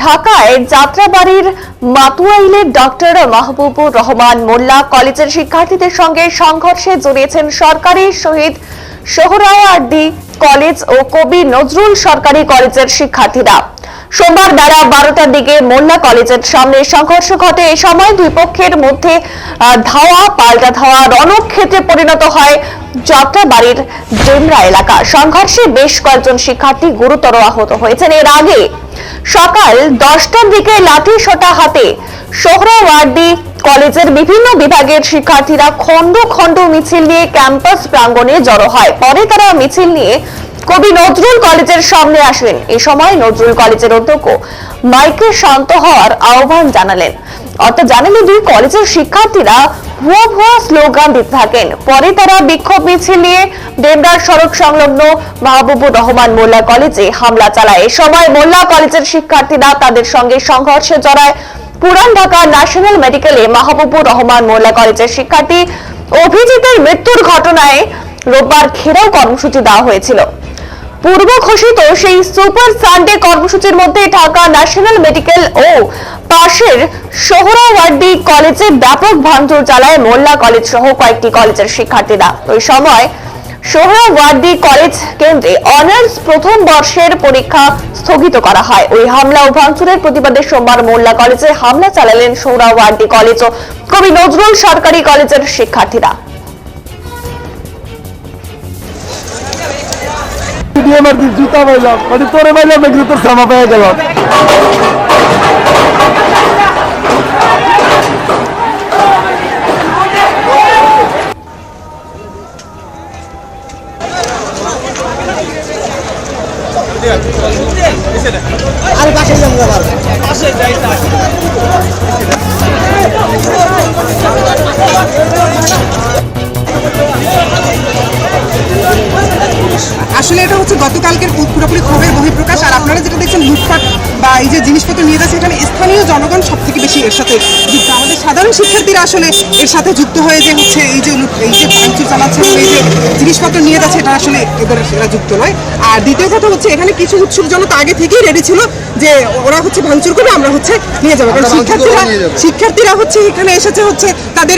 ঢাকায় যাত্রাবাড়ির মাতুয়াইলে ডক্টর মাহবুবুর রহমান মোল্লা কলেজের শিক্ষার্থীদের সঙ্গে সংঘর্ষে জড়িয়েছেন সরকারি শহীদ সোহরাওয়ার্দী কলেজ ও কবি নজরুল সরকারি কলেজের শিক্ষার্থীরা। সোমবার বেলা 12টার দিকে মোল্লা কলেজের সামনে সংঘর্ষ ঘটে। এই সময় দুই পক্ষের মধ্যে ধাওয়া পাল্টা ধাওয়া রণক্ষেত্রে পরিণত হয় যাত্রাবাড়ির ডেমরা এলাকা। সংঘর্ষে বেশ কয়েকজন শিক্ষার্থী গুরুতর আহত হয়েছেন। এর আগে সকাল 10টার দিকে লাঠি সোঁটা হাতে সোহরাওয়ার্দী কলেজের বিভিন্ন বিভাগের শিক্ষার্থীরা খন্ড খন্ড মিছিল নিয়ে ক্যাম্পাস প্রাঙ্গণে জড়ো হয়। পরে তারা মিছিল নিয়ে কবি নজরুল কলেজের সামনে আসেন। এ সময় নজরুল কলেজের অধ্যক্ষ মাইকে শান্ত হওয়ার আহ্বান জানালেন। অর্থাৎ জানালে দুই কলেজের শিক্ষার্থীরা ভুয়া ভুয়া স্লোগান দিতে থাকেন। পরে তারা বিক্ষোভ মিছিল নিয়ে ডেমরার সড়ক সংলগ্ন মাহবুবুর রহমান মোল্লা কলেজে হামলা চালায়। এ সময় মোল্লা কলেজের শিক্ষার্থীরা তাদের সঙ্গে সংঘর্ষে জড়ায়। পুরান ঢাকা ন্যাশনাল মেডিকেলে মাহবুবুর রহমান মোল্লা কলেজের শিক্ষার্থী অভিজিতের মৃত্যুর ঘটনায় রোববার ঘেরাও কর্মসূচি দেওয়া হয়েছিল। পূর্ব ঘোষিত সেই সুপার সানডে কর্মসূচির মধ্যে ঢাকা ন্যাশনাল মেডিকেল ও পাশের সোহরাওয়ার্দী কলেজে ব্যাপক ভাঙচুর চালায় মোল্লা কলেজ সহ কয়েকটি কলেজের শিক্ষার্থীরা। ওই সময় সোহরাওয়ার্দী কলেজ কেন্দ্রে অনার্স প্রথম বর্ষের পরীক্ষা স্থগিত করা হয়। ওই হামলা ও ভাঙচুরের প্রতিবাদে সোমবার মোল্লা কলেজে হামলা চালালেন সোহরাওয়ার্দী কলেজ ও কবি নজরুল সরকারি কলেজের শিক্ষার্থীরা। জুতা পাইলাম তোরে পাইলাম এগুলো তোর জামা পেয়ে গেল। আর পাশে যাবো আসলে এটা হচ্ছে গতকালকের পুরোপুরি ক্ষোভের বহিঃপ্রকাশ। আর আপনারা যেটা দেখছেন লুটপাট বা এই যে জিনিসপত্র নিয়ে যাচ্ছে, এখানে স্থানীয় জনগণ সব থেকে বেশি এর সাথে যুক্ত। আমাদের সাধারণ শিক্ষার্থীরা আসলে এর সাথে যুক্ত হয়ে যে হচ্ছে এই যে ভাঙচুর চালাচ্ছে এবং এই যে জিনিসপত্র নিয়ে যাচ্ছে, এটা আসলে এরা যুক্ত নয়। আর দ্বিতীয় কথা হচ্ছে এখানে কিছু উৎসুক জনতা আগে থেকেই রেডি ছিল যে ওরা হচ্ছে ভাঙচুর করে আমরা হচ্ছে নিয়ে যাবো। কারণ শিক্ষার্থীরা হচ্ছে এখানে এসেছে হচ্ছে তাদের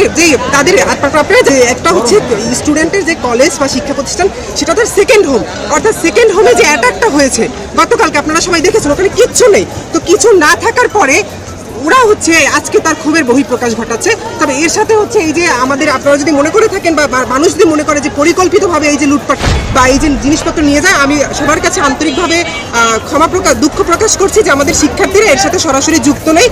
যে একটা হচ্ছে স্টুডেন্টের যে কলেজ বা শিক্ষা প্রতিষ্ঠান, সেটা তার সেকেন্ড হোম। অর্থাৎ সেকেন্ড হোমে যে অ্যাটাকটা হয়েছে গতকালকে আপনারা সবাই দেখেছেন, ওখানে কিচ্ছু নেই। তো কিছু না থাকার পরে ওরা হচ্ছে আজকে তার ক্ষোভের বহিঃপ্রকাশ ঘটাচ্ছে। তবে এর সাথে হচ্ছে এই যে আমাদের আপনারা যদি মনে করে থাকেন বা মানুষ যদি মনে করে যে পরিকল্পিতভাবে এই যে লুটপাট বা এই যে জিনিসপত্র নিয়ে যায়, আমি সবার কাছে আন্তরিকভাবে দুঃখ প্রকাশ করছি যে আমাদের শিক্ষার্থীরা এর সাথে সরাসরি যুক্ত নেই।